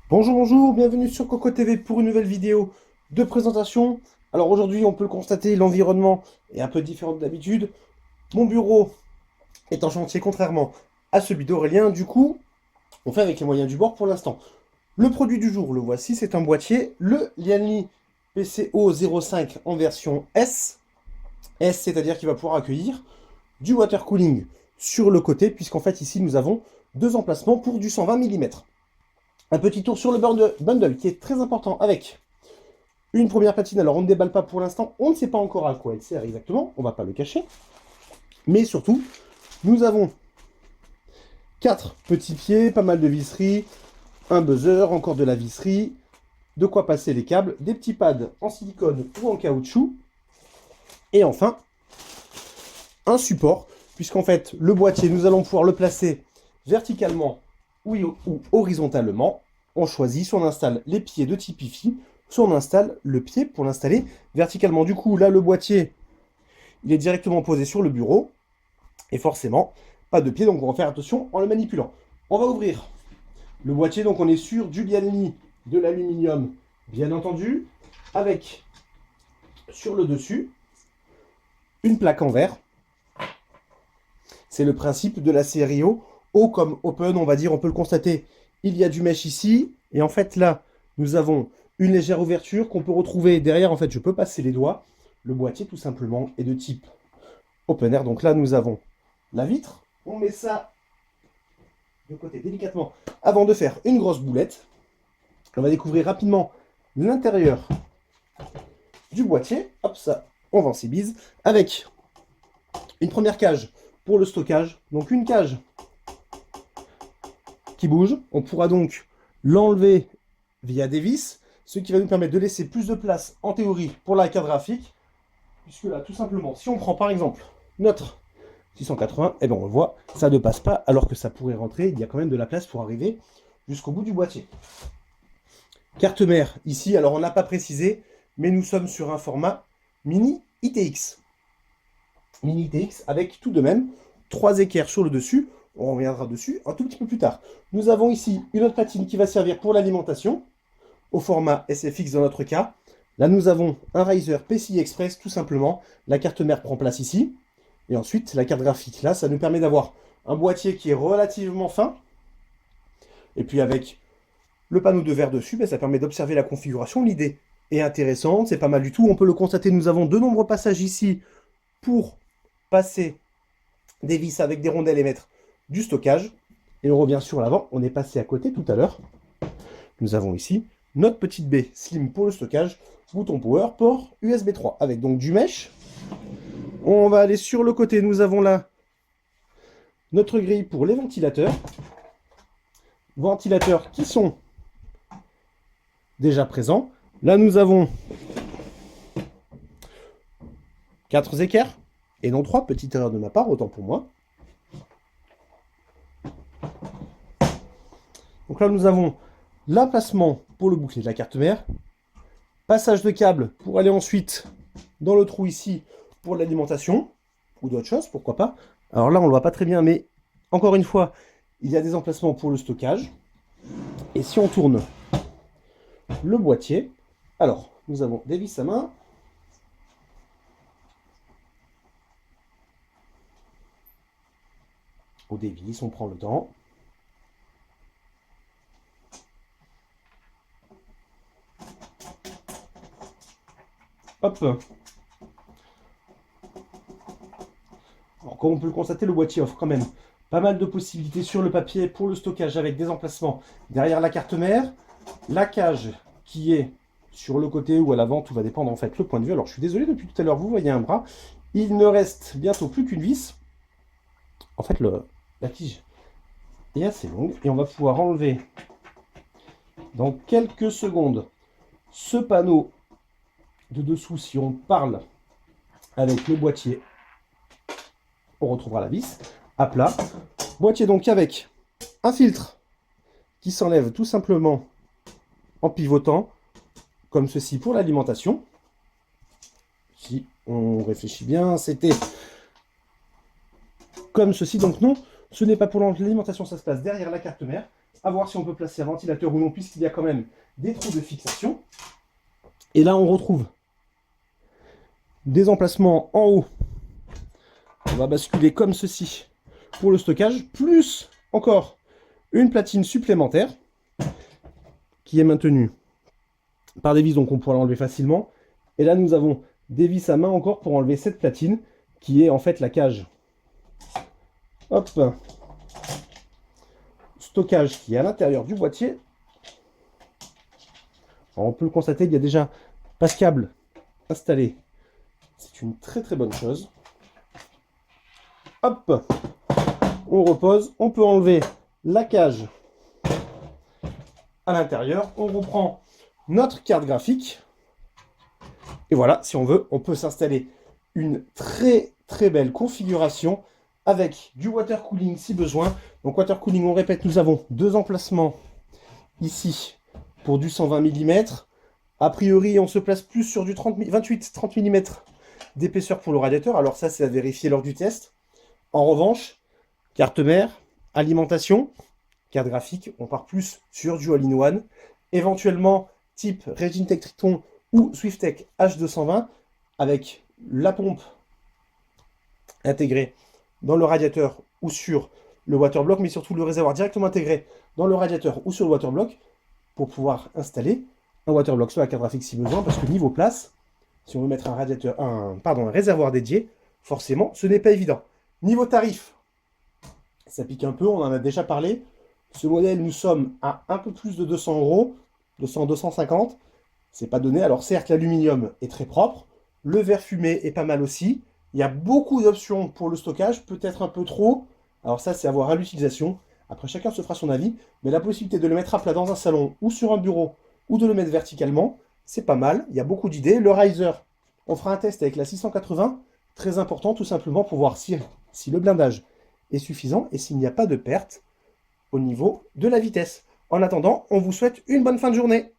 Bonjour, bonjour, bienvenue sur Coco TV pour une nouvelle vidéo de présentation. Alors aujourd'hui, on peut le constater, l'environnement est un peu différent de d'habitude. Mon bureau est en chantier contrairement à celui d'Aurélien. Du coup, on fait avec les moyens du bord pour l'instant. Le produit du jour, le voici, c'est un boîtier, le Lianli PCO 05 en version S. S, c'est-à-dire qu'il va pouvoir accueillir du water cooling sur le côté, puisqu'en fait ici nous avons deux emplacements pour du 120 mm. Un petit tour sur le bundle qui est très important avec une première platine. Alors on ne déballe pas pour l'instant, on ne sait pas encore à quoi elle sert exactement, on ne va pas le cacher. Mais surtout, nous avons 4 petits pieds, pas mal de visseries, un buzzer, encore de la visserie, de quoi passer les câbles, des petits pads en silicone ou en caoutchouc. Et enfin, un support, puisqu'en fait le boîtier, nous allons pouvoir le placer verticalement ou horizontalement. On choisit, soit on installe les pieds de type IFI, soit on installe le pied pour l'installer verticalement. Du coup, là, le boîtier, il est directement posé sur le bureau, et forcément, pas de pied, donc on va faire attention en le manipulant. On va ouvrir le boîtier, donc on est sur du Lianli, de l'aluminium, bien entendu, avec, sur le dessus, une plaque en verre. C'est le principe de la série O. O comme open, on va dire, on peut le constater. Il y a du mesh ici. Et en fait, là, nous avons une légère ouverture qu'on peut retrouver derrière. En fait, je peux passer les doigts. Le boîtier, tout simplement, est de type open air. Donc là, nous avons la vitre. On met ça de côté délicatement avant de faire une grosse boulette. On va découvrir rapidement l'intérieur du boîtier. Hop, ça, on vend ses bises. Avec une première cage pour le stockage. Donc une cage qui bouge. On pourra donc l'enlever via des vis, ce qui va nous permettre de laisser plus de place en théorie pour la carte graphique. Puisque là, tout simplement, si on prend par exemple notre 680, eh bien on le voit, ça ne passe pas alors que ça pourrait rentrer. Il y a quand même de la place pour arriver jusqu'au bout du boîtier. Carte mère, ici, alors on n'a pas précisé, mais nous sommes sur un format mini ITX. Mini ITX avec tout de même 3 équerres sur le dessus. On reviendra dessus un tout petit peu plus tard. Nous avons ici une autre platine qui va servir pour l'alimentation, au format SFX dans notre cas. Là, nous avons un Riser PCI Express, tout simplement. La carte mère prend place ici. Et ensuite, la carte graphique. Là, ça nous permet d'avoir un boîtier qui est relativement fin. Et puis avec le panneau de verre dessus, ça permet d'observer la configuration. L'idée est intéressante, c'est pas mal du tout. On peut le constater, nous avons de nombreux passages ici pour passer des vis avec des rondelles et mettre du stockage. Et on revient sur l'avant, on est passé à côté tout à l'heure. Nous avons ici notre petite baie slim pour le stockage, bouton power, port USB 3, avec donc du mesh. On va aller sur le côté, nous avons là notre grille pour les ventilateurs. Ventilateurs qui sont déjà présents. Là, nous avons 4 équerres, et non 3, petite erreur de ma part, autant pour moi. Donc là, nous avons l'emplacement pour le bouclier de la carte mère, passage de câble pour aller ensuite dans le trou ici pour l'alimentation, ou d'autres choses, pourquoi pas. Alors là, on ne le voit pas très bien, mais encore une fois, il y a des emplacements pour le stockage. Et si on tourne le boîtier, alors, nous avons des vis à main. Ou des vis, on prend le temps. Hop. Alors, comme on peut le constater, le boîtier offre quand même pas mal de possibilités sur le papier pour le stockage avec des emplacements derrière la carte mère. La cage qui est sur le côté ou à l'avant, tout va dépendre en fait le point de vue. Alors je suis désolé, depuis tout à l'heure, vous voyez un bras. Il ne reste bientôt plus qu'une vis. En fait, la tige est assez longue et on va pouvoir enlever dans quelques secondes ce panneau de dessous si on parle avec le boîtier on retrouvera la vis à plat. Boîtier donc avec un filtre qui s'enlève tout simplement en pivotant, comme ceci pour l'alimentation. Si on réfléchit bien, c'était comme ceci. Donc non, ce n'est pas pour l'alimentation, ça se place derrière la carte mère. À voir si on peut placer un ventilateur ou non, puisqu'il y a quand même des trous de fixation. Et là, on retrouve des emplacements en haut. On va basculer comme ceci pour le stockage, plus encore une platine supplémentaire qui est maintenue par des vis, donc on pourra l'enlever facilement. Et là, nous avons des vis à main encore pour enlever cette platine qui est en fait la cage. Hop, stockage qui est à l'intérieur du boîtier. Alors, on peut le constater, il y a déjà pas de câble installé. C'est une très très bonne chose. Hop, on repose, on peut enlever la cage à l'intérieur, on reprend notre carte graphique. Et voilà, si on veut, on peut s'installer une très très belle configuration avec du water cooling si besoin. Donc water cooling, on répète, nous avons deux emplacements ici pour du 120 mm. A priori, on se place plus sur du 28-30 mm d'épaisseur pour le radiateur. Alors ça, c'est à vérifier lors du test. En revanche, carte mère, alimentation, carte graphique, on part plus sur du all-in-one. Éventuellement, type Regintech Triton ou Swiftech H220 avec la pompe intégrée dans le radiateur ou sur le waterblock, mais surtout le réservoir directement intégré dans le radiateur ou sur le waterblock pour pouvoir installer un waterblock sur la carte graphique si besoin, parce que niveau place, si on veut mettre un réservoir dédié, forcément, ce n'est pas évident. Niveau tarif, ça pique un peu, on en a déjà parlé. Ce modèle, nous sommes à un peu plus de 200 €, 200, 250. C'est pas donné. Alors certes, l'aluminium est très propre, le verre fumé est pas mal aussi. Il y a beaucoup d'options pour le stockage, peut-être un peu trop. Alors ça, c'est à voir à l'utilisation. Après, chacun se fera son avis. Mais la possibilité de le mettre à plat dans un salon ou sur un bureau, ou de le mettre verticalement, c'est pas mal. Il y a beaucoup d'idées. Le riser, on fera un test avec la 680. Très important, tout simplement, pour voir si le blindage est suffisant et s'il n'y a pas de perte au niveau de la vitesse. En attendant, on vous souhaite une bonne fin de journée.